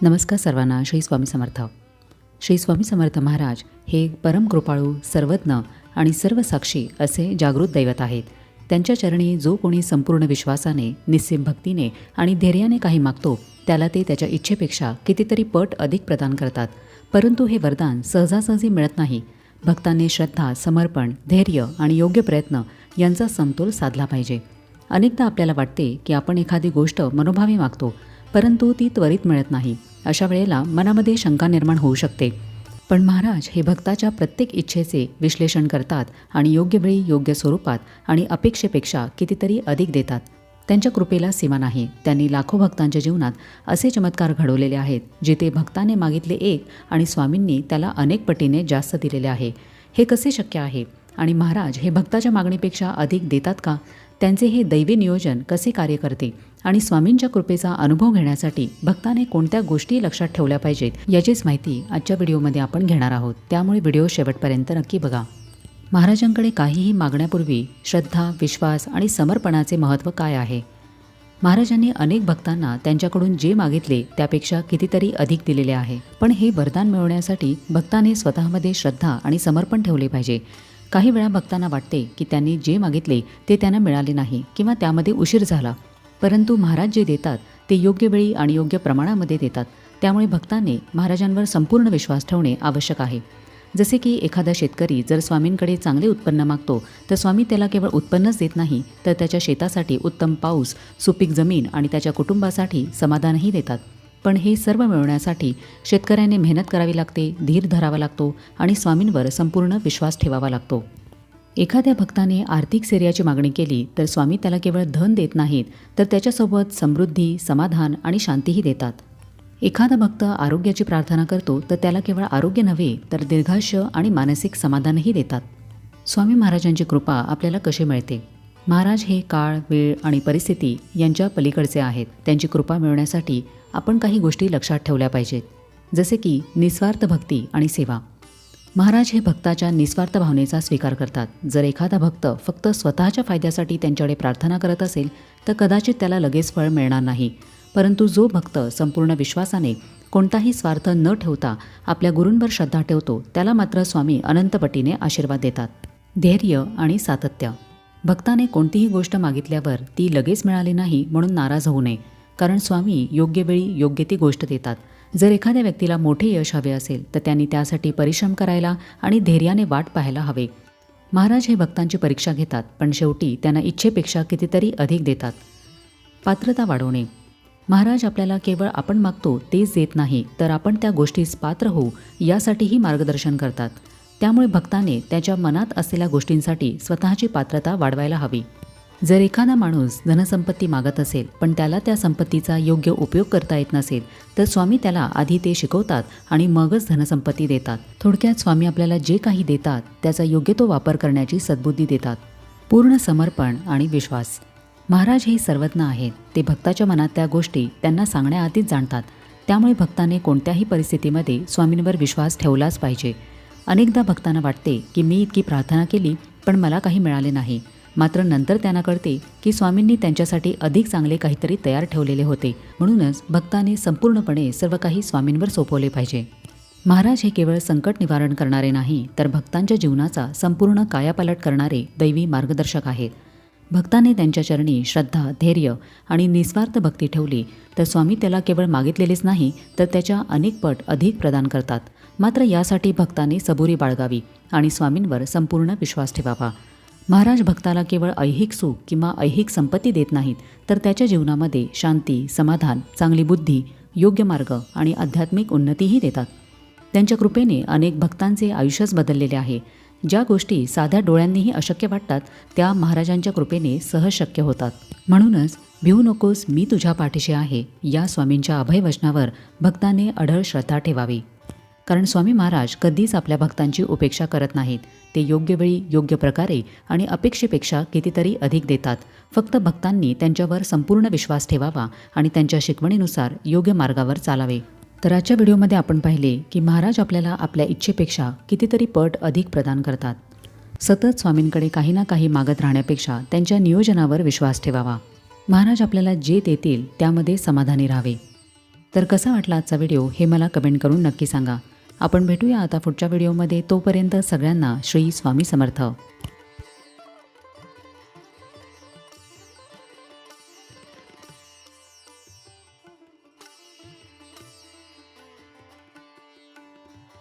नमस्कार सर्वांना. श्री स्वामी समर्थ. श्री स्वामी समर्थ महाराज हे परम कृपाळू, सर्वज्ञ आणि सर्वसाक्षी असे जागृत दैवत आहेत. त्यांच्या चरणी जो कोणी संपूर्ण विश्वासाने, निस्सीम भक्तीने आणि धैर्याने काही मागतो त्याला ते त्याच्या इच्छेपेक्षा कितीतरी पट अधिक प्रदान करतात. परंतु हे वरदान सहजासहजी मिळत नाही. भक्तांनी श्रद्धा, समर्पण, धैर्य आणि योग्य प्रयत्न यांचा समतोल साधला पाहिजे. अनेकदा आपल्याला वाटते की आपण एखादी गोष्ट मनोभावे मागतो, परंतु ती त्वरित मिळत नाही. अशा वेळेला मनामध्ये शंका निर्माण होऊ शकते. पण महाराज हे भक्ताच्या प्रत्येक इच्छेचे विश्लेषण करतात आणि योग्य वेळी, योग्य स्वरूपात आणि अपेक्षेपेक्षा कितीतरी अधिक देतात. त्यांच्या कृपेला सीमा नाही. त्यांनी लाखो भक्तांच्या जीवनात असे चमत्कार घडवलेले आहेत जिथे भक्ताने मागितले एक आणि स्वामींनी त्याला अनेक पटीने जास्त दिलेले आहे. हे कसे शक्य आहे? आणि महाराज हे भक्ताच्या मागणीपेक्षा अधिक देतात का? त्यांचे हे दैवी नियोजन कसे कार्य करते? आणि स्वामींच्या कृपेचा अनुभव घेण्यासाठी भक्ताने कोणत्या गोष्टी लक्षात ठेवल्या पाहिजेत याचीच माहिती आजच्या व्हिडिओमध्ये आपण घेणार आहोत. त्यामुळे व्हिडिओ शेवटपर्यंत नक्की बघा. महाराजांकडे काहीही मागण्यापूर्वी श्रद्धा, विश्वास आणि समर्पणाचे महत्त्व काय आहे? महाराजांनी अनेक भक्तांना त्यांच्याकडून जे मागितले त्यापेक्षा कितीतरी अधिक दिलेले आहे. पण हे वरदान मिळवण्यासाठी भक्ताने स्वतःमध्ये श्रद्धा आणि समर्पण ठेवले पाहिजे. काही वेळा भक्तांना वाटते की त्यांनी जे मागितले ते त्यांना मिळाले नाही किंवा त्यामध्ये उशीर झाला. परंतु महाराज जे देतात ते योग्य वेळी आणि योग्य प्रमाणामध्ये देतात. त्यामुळे भक्तांनी महाराजांवर संपूर्ण विश्वास ठेवणे आवश्यक आहे. जसे की एखादा शेतकरी जर स्वामींकडे चांगले उत्पन्न मागतो तर स्वामी त्याला केवळ उत्पन्नच देत नाही, तर त्याच्या शेतासाठी उत्तम पाऊस, सुपीक जमीन आणि त्याच्या कुटुंबासाठी समाधानही देतात. पण हे सर्व मिळवण्यासाठी शेतकऱ्याने मेहनत करावी लागते, धीर धरावा लागतो आणि स्वामींवर संपूर्ण विश्वास ठेवावा लागतो. एखाद्या भक्ताने आर्थिक स्थैर्याची मागणी केली तर स्वामी त्याला केवळ धन देत नाहीत, तर त्याच्यासोबत समृद्धी, समाधान आणि शांतीही देतात. एखादा भक्त आरोग्याची प्रार्थना करतो तर त्याला केवळ आरोग्य नव्हे तर दीर्घायुष्य आणि मानसिक समाधानही देतात. स्वामी महाराजांची कृपा आपल्याला कशी मिळते? महाराज हे काळ, वेळ आणि परिस्थिती यांच्या पलीकडचे आहेत. त्यांची कृपा मिळवण्यासाठी आपण काही गोष्टी लक्षात ठेवल्या पाहिजेत, जसे की निस्वार्थ भक्ती आणि सेवा. महाराज हे भक्ताच्या निस्वार्थ भावनेचा स्वीकार करतात. जर एखादा भक्त फक्त स्वतःच्या फायद्यासाठी त्यांच्याकडे प्रार्थना करत असेल तर कदाचित त्याला लगेच फळ मिळणार नाही. परंतु जो भक्त संपूर्ण विश्वासाने, कोणताही स्वार्थ न ठेवता आपल्या गुरूंवर श्रद्धा ठेवतो त्याला मात्र स्वामी अनंतपटीने आशीर्वाद देतात. धैर्य आणि सातत्य. भक्ताने कोणतीही गोष्ट मागितल्यावर ती लगेच मिळाली नाही म्हणून नाराज होऊ नये, कारण स्वामी योग्य वेळी योग्य ती गोष्ट देतात. जर एखाद्या व्यक्तीला मोठे यश हवे असेल तर त्यांनी त्यासाठी परिश्रम करायला आणि धैर्याने वाट पाहायला हवे. महाराज हे भक्तांची परीक्षा घेतात, पण शेवटी त्यांना इच्छेपेक्षा कितीतरी अधिक देतात. पात्रता वाढवणे. महाराज आपल्याला केवळ आपण मागतो तेच देत नाही, तर आपण त्या गोष्टीस पात्र होऊ यासाठीही मार्गदर्शन करतात. त्यामुळे भक्ताने त्याच्या मनात असलेल्या गोष्टींसाठी स्वतःची पात्रता वाढवायला हवी. जर एखादा माणूस धनसंपत्ती मागत असेल पण त्याला त्या संपत्तीचा योग्य उपयोग करता येत नसेल तर स्वामी त्याला आधी ते शिकवतात आणि मगच धनसंपत्ती देतात. थोडक्यात स्वामी आपल्याला जे काही देतात त्याचा योग्य तो वापर करण्याची सद्बुद्धी देतात. पूर्ण समर्पण आणि विश्वास. महाराज हे सर्वज्ञ आहेत. ते भक्ताच्या मनात त्या गोष्टी त्यांना सांगण्याआधीच जाणतात. त्यामुळे भक्ताने कोणत्याही परिस्थितीमध्ये स्वामींवर विश्वास ठेवलाच पाहिजे. अनेकदा भक्तांना वाटते की मी इतकी प्रार्थना केली पण मला काही मिळाले नाही. मात्र नंतर त्यांना कळते की स्वामींनी त्यांच्यासाठी अधिक चांगले काहीतरी तयार ठेवलेले होते. म्हणूनच भक्ताने संपूर्णपणे सर्व काही स्वामींवर सोपवले पाहिजे. महाराज हे केवळ संकट निवारण करणारे नाही, तर भक्तांच्या जीवनाचा संपूर्ण कायापालट करणारे दैवी मार्गदर्शक आहेत. भक्ताने त्यांच्या चरणी श्रद्धा, धैर्य आणि निस्वार्थ भक्ती ठेवली तर स्वामी त्याला केवळ मागितलेलेच नाही तर त्याच्या अनेक पट अधिक प्रदान करतात. मात्र यासाठी भक्ताने सबुरी बाळगावी आणि स्वामींवर संपूर्ण विश्वास ठेवावा. महाराज भक्ताला केवळ ऐहिक सुख किंवा ऐहिक संपत्ती देत नाहीत, तर त्याच्या जीवनामध्ये शांती, समाधान, चांगली बुद्धी, योग्य मार्ग आणि आध्यात्मिक उन्नतीही देतात. त्यांच्या कृपेने अनेक भक्तांचे आयुष्यच बदललेले आहे. ज्या गोष्टी साध्या डोळ्यांनीही अशक्य वाटतात त्या महाराजांच्या कृपेने सहज शक्य होतात. म्हणूनच भिवू नकोस, मी तुझ्या पाठीशी आहे या स्वामींच्या अभयवचनावर भक्ताने अढळ श्रद्धा ठेवावी. कारण स्वामी महाराज कधीच आपल्या भक्तांची उपेक्षा करत नाहीत. ते योग्य वेळी, योग्य प्रकारे आणि अपेक्षेपेक्षा कितीतरी अधिक देतात. फक्त भक्तांनी त्यांच्यावर संपूर्ण विश्वास ठेवावा आणि त्यांच्या शिकवणीनुसार योग्य मार्गावर चालावे. तर आजच्या व्हिडिओमध्ये आपण पाहिले की महाराज आपल्याला आपल्या इच्छेपेक्षा कितीतरी पट अधिक प्रदान करतात. सतत स्वामींकडे काही ना काही मागत राहण्यापेक्षा त्यांच्या नियोजनावर विश्वास ठेवावा. महाराज आपल्याला जे देतील त्यामध्ये समाधानी राहावे. तर कसा वाटला आजचा व्हिडिओ हे मला कमेंट करून नक्की सांगा. आपण भेटूया आता पुढच्या व्हिडिओमध्ये. तोपर्यंत सगळ्यांना श्री स्वामी समर्थ.